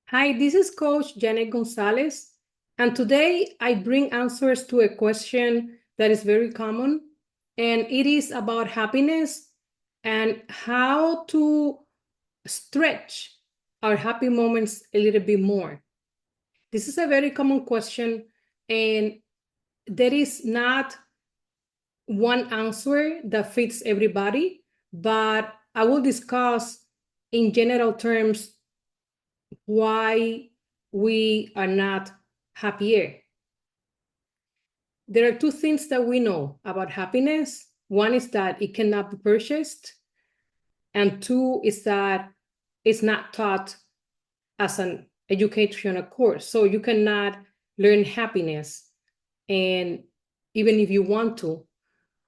Hi, this is Coach Janet Gonzalez, and today I bring answers to a question that is very common, and it is about happiness and how to stretch our happy moments a little bit more. This is a very common question, and there is not one answer that fits everybody, but I will discuss in general terms why we are not happier. There are two things that we know about happiness. One is that it cannot be purchased, and two is that it's not taught as an educational course. So you cannot learn happiness. And even if you want to,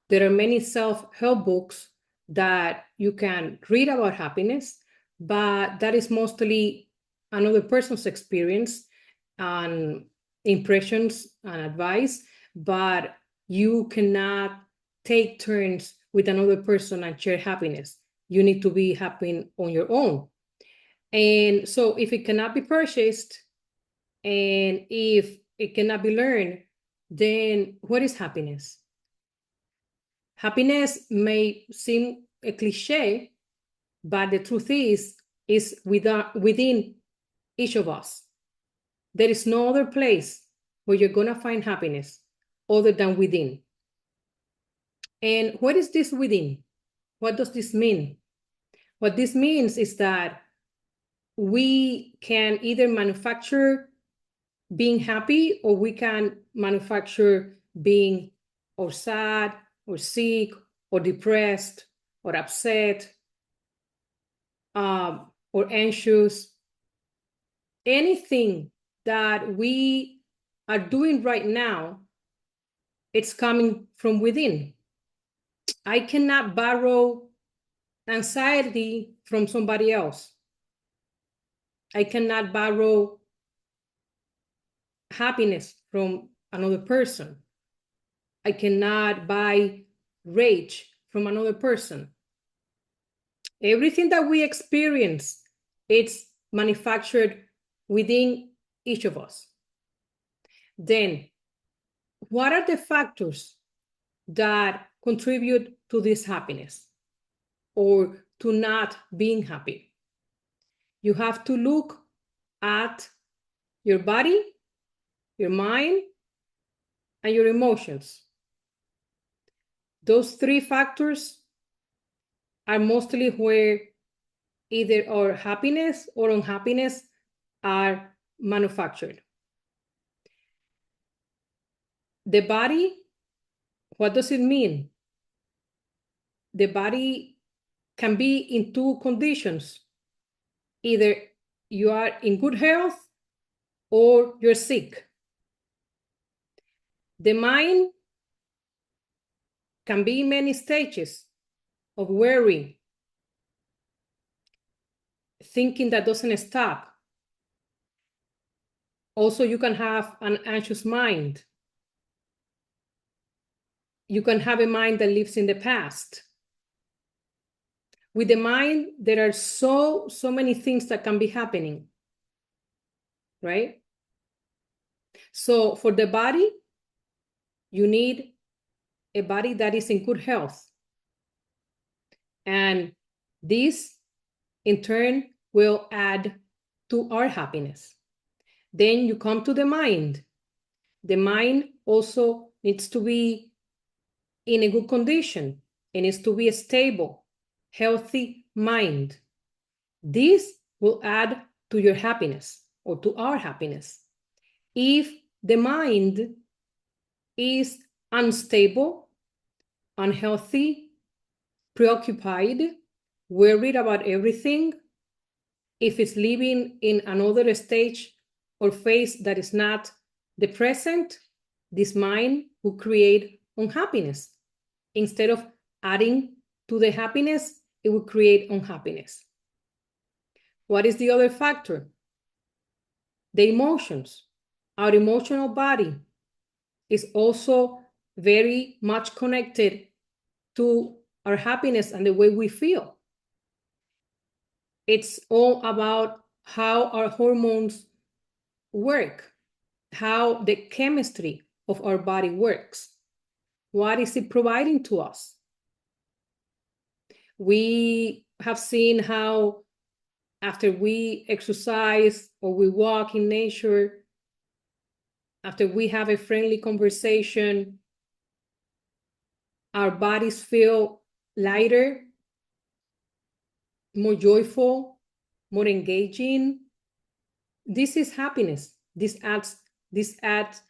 there are many self-help books that you can read about happiness, but that is mostly another person's experience and impressions and advice, but you cannot take turns with another person and share happiness. You need to be happy on your own. And so if it cannot be purchased and if it cannot be learned, then what is happiness? Happiness may seem a cliche, but the truth is within each of us. There is no other place where you're going to find happiness other than within. And what is this within? What does this mean? What this means is that we can either manufacture being happy or we can manufacture being or sad or sick or depressed or upset or anxious. Anything that we are doing right now, it's coming from within. I cannot borrow anxiety from somebody else. I cannot borrow happiness from another person. I cannot buy rage from another person. Everything that we experience, it's manufactured within each of us. Then, what are the factors that contribute to this happiness or to not being happy? You have to look at your body, your mind, and your emotions. Those three factors are mostly where either our happiness or unhappiness are manufactured. The body, what does it mean? The body can be in two conditions. Either you are in good health or you're sick. The mind can be in many stages of worry, thinking that doesn't stop. Also, you can have an anxious mind. You can have a mind that lives in the past. With the mind, there are so many things that can be happening, right? So for the body, you need a body that is in good health. And this, in turn, will add to our happiness. Then you come to the mind. The mind also needs to be in a good condition. It needs to be a stable, healthy mind. This will add to your happiness or to our happiness. If the mind is unstable, unhealthy, preoccupied, worried about everything, if it's living in another stage or phase that is not the present, this mind will create unhappiness. Instead of adding to the happiness, it will create unhappiness. What is the other factor? The emotions. Our emotional body is also very much connected to our happiness and the way we feel. It's all about how our hormones work, how the chemistry of our body works. What is it providing to us? We have seen how after we exercise or we walk in nature, after we have a friendly conversation, our bodies feel lighter, more joyful, more engaging. This is happiness. This adds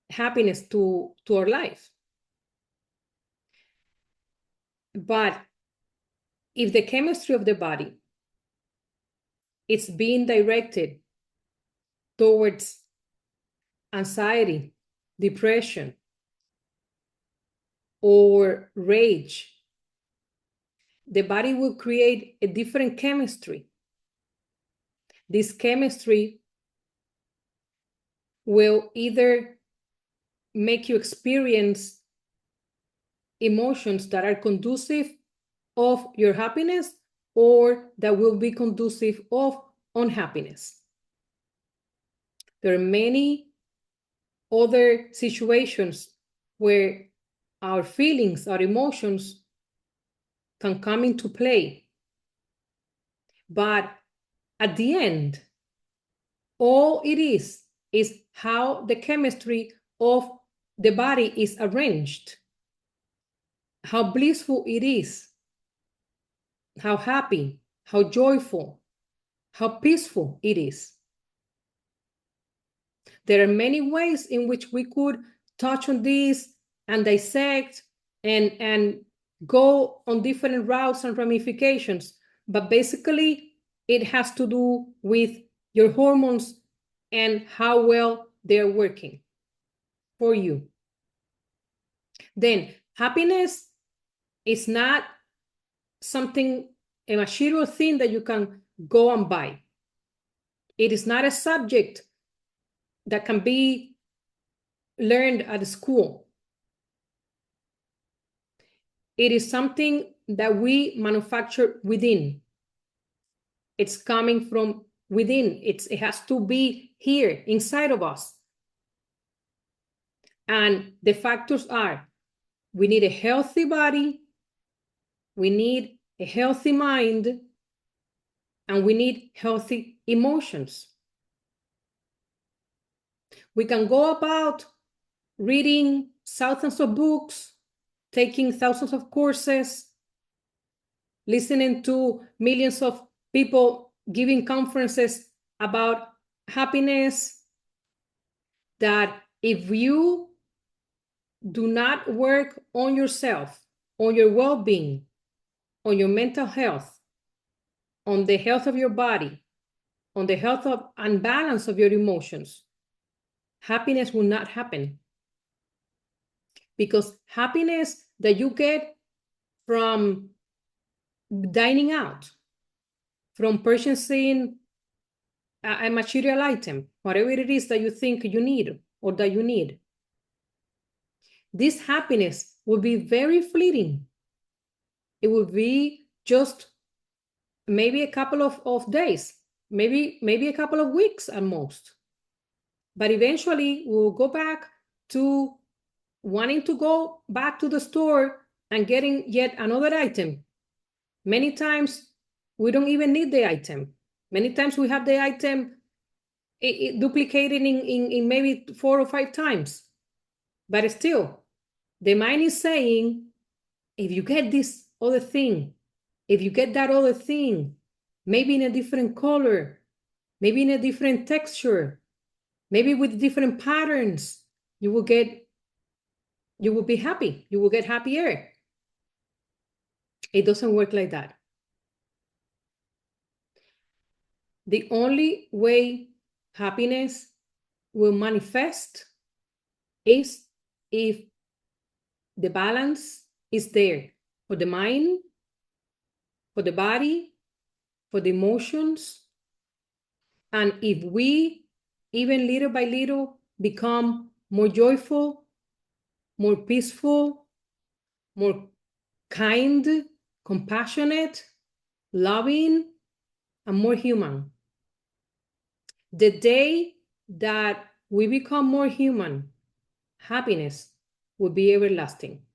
happiness to our life. But if the chemistry of the body is being directed towards anxiety, depression, or rage, the body will create a different chemistry. This chemistry will either make you experience emotions that are conducive of your happiness or that will be conducive of unhappiness. There are many other situations where our feelings, our emotions can come into play. But at the end, all it is how the chemistry of the body is arranged, how blissful it is, how happy, how joyful, how peaceful it is. There are many ways in which we could touch on this and dissect and go on different routes and ramifications, but basically it has to do with your hormones and how well they're working for you. Then happiness is not something, a material thing that you can go and buy. It is not a subject that can be learned at school. It is something that we manufacture within. It's coming from within. It has to be here inside of us. And the factors are, we need a healthy body, we need a healthy mind, and we need healthy emotions. We can go about reading thousands of books, taking thousands of courses, listening to millions of people giving conferences about happiness, that if you do not work on yourself, on your well-being, on your mental health, on the health of your body, on the health of and balance of your emotions, happiness will not happen. Because happiness that you get from dining out, from purchasing a material item, whatever it is that you think you need or that you need, this happiness will be very fleeting. It will be just maybe a couple of days, maybe a couple of weeks at most. But eventually we'll go back to wanting to go back to the store and getting yet another item. Many times we don't even need the item. Many times we have the item duplicated in maybe 4 or 5 times. But still, the mind is saying, if you get this other thing, if you get that other thing, maybe in a different color, maybe in a different texture, maybe with different patterns, you will be happy. You will get happier. It doesn't work like that. The only way happiness will manifest is if the balance is there for the mind, for the body, for the emotions. And if we, even little by little, become more joyful, more peaceful, more kind, compassionate, loving, and more human. The day that we become more human, happiness will be everlasting.